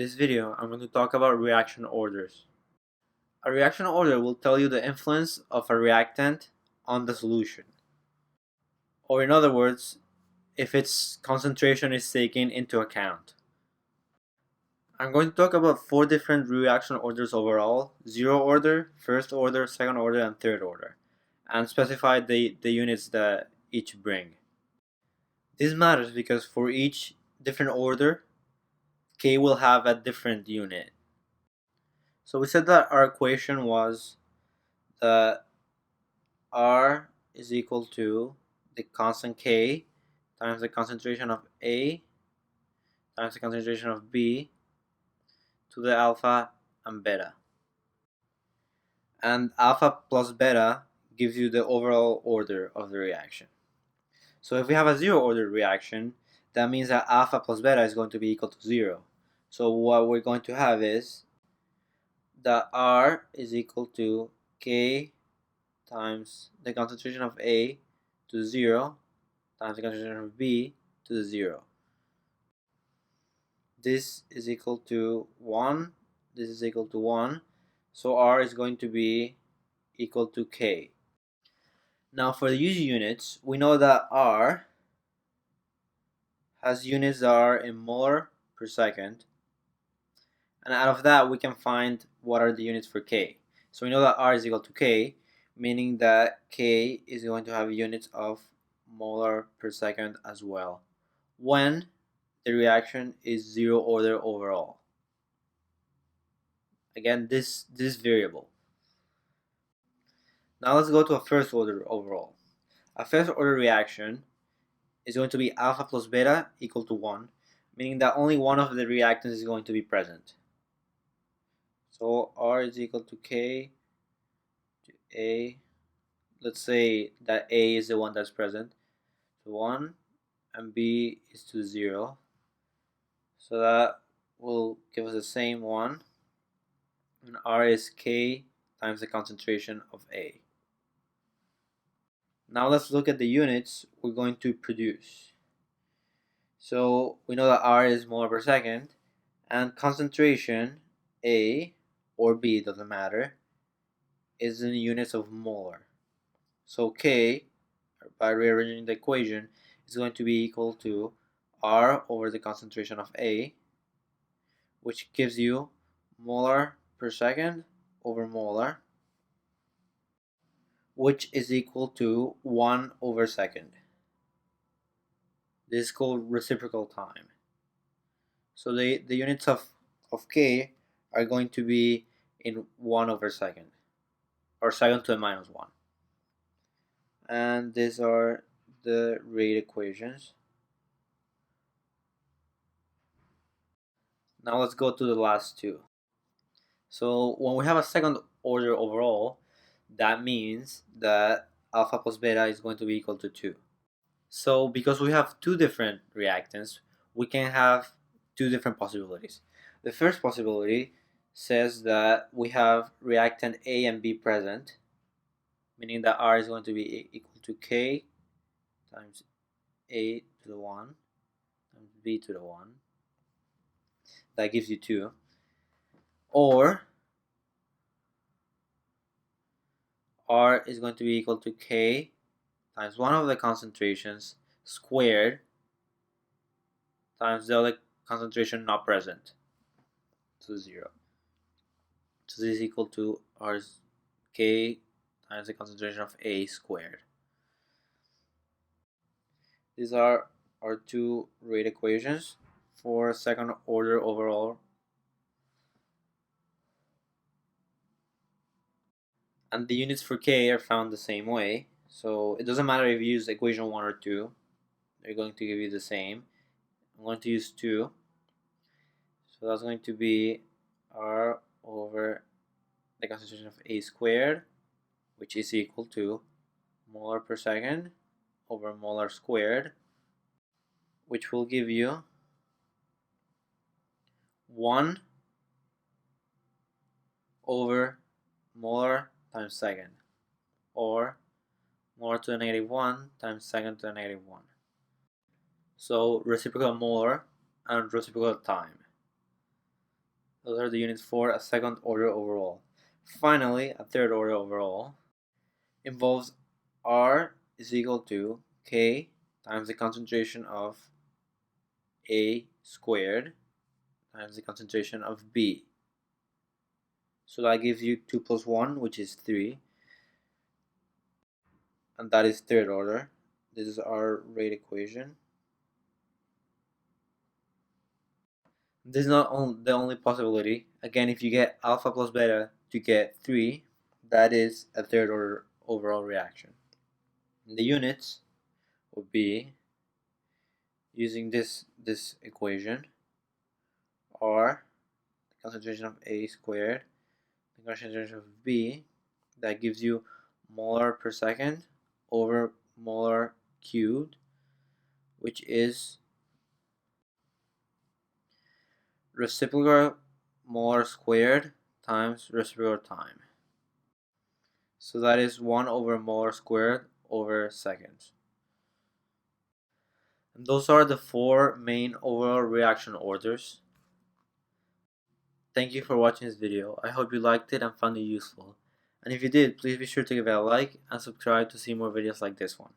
this video, I'm going to talk about reaction orders. A reaction order will tell you the influence of a reactant on the solution. Or in other words, if its concentration is taken into account. I'm going to talk about 4 different reaction orders overall: zero order, first order, second order, and third order, and specify the units that each bring. This matters because for each different order, K will have a different unit. So we said that our equation was that R is equal to the constant K times the concentration of A times the concentration of B to the alpha and beta. And alpha plus beta gives you the overall order of the reaction. So if we have a zero order reaction, that means that alpha plus beta is going to be equal to 0. So what we're going to have is that R is equal to K times the concentration of A to 0 times the concentration of B to the 0. This is equal to 1, this is equal to 1, so R is going to be equal to K. Now for the use units, we know that R has units that are in molar per second, and out of that we can find what are the units for K. So we know that R is equal to K, meaning that K is going to have units of molar per second as well, when the reaction is zero order overall. Again, this variable. Now let's go to a first order overall. A first order reaction is going to be alpha plus beta equal to 1, meaning that only one of the reactants is going to be present. So R is equal to K to A. Let's say that A is the one that's present to 1 and B is to 0. So that will give us the same 1. And R is K times the concentration of A. Now let's look at the units we're going to produce. So we know that R is molar per second, and concentration A or B, doesn't matter, is in units of molar. So K, by rearranging the equation, is going to be equal to R over the concentration of A, which gives you molar per second over molar, which is equal to 1 over second. This is called reciprocal time. So the units of K are going to be in 1 over second, or second to the minus 1. And these are the rate equations. Now let's go to the last two. So when we have a second order overall, that means that alpha plus beta is going to be equal to 2. So because we have two different reactants, we can have two different possibilities. The first possibility says that we have reactant A and B present, meaning that R is going to be equal to K times A to the 1 times B to the 1. That gives you 2. Or R is going to be equal to K times one of the concentrations squared times the other concentration not present to 0. So this is equal to R K times the concentration of A squared. These are our two rate equations for second order overall. And the units for K are found the same way. So it doesn't matter if you use equation 1 or 2, they're going to give you the same. I'm going to use 2. So that's going to be R over the concentration of A squared, which is equal to molar per second over molar squared, which will give you 1 over molar times second, or molar to the negative 1 times second to the negative 1. So reciprocal molar and reciprocal time. Those are the units for a second order overall. Finally, a third order overall involves R is equal to K times the concentration of A squared times the concentration of B. So that gives you 2 plus 1, which is 3. And that is third order. This is our rate equation. This is not the only possibility. Again, if you get alpha plus beta to get 3, that is a third order overall reaction. And the units would be, using this equation, are the concentration of A squared, the concentration of B, that gives you molar per second over molar cubed, which is reciprocal molar squared times reciprocal time. So that is 1 over molar squared over seconds. And those are the 4 main overall reaction orders. Thank you for watching this video. I hope you liked it and found it useful. And if you did, please be sure to give it a like and subscribe to see more videos like this one.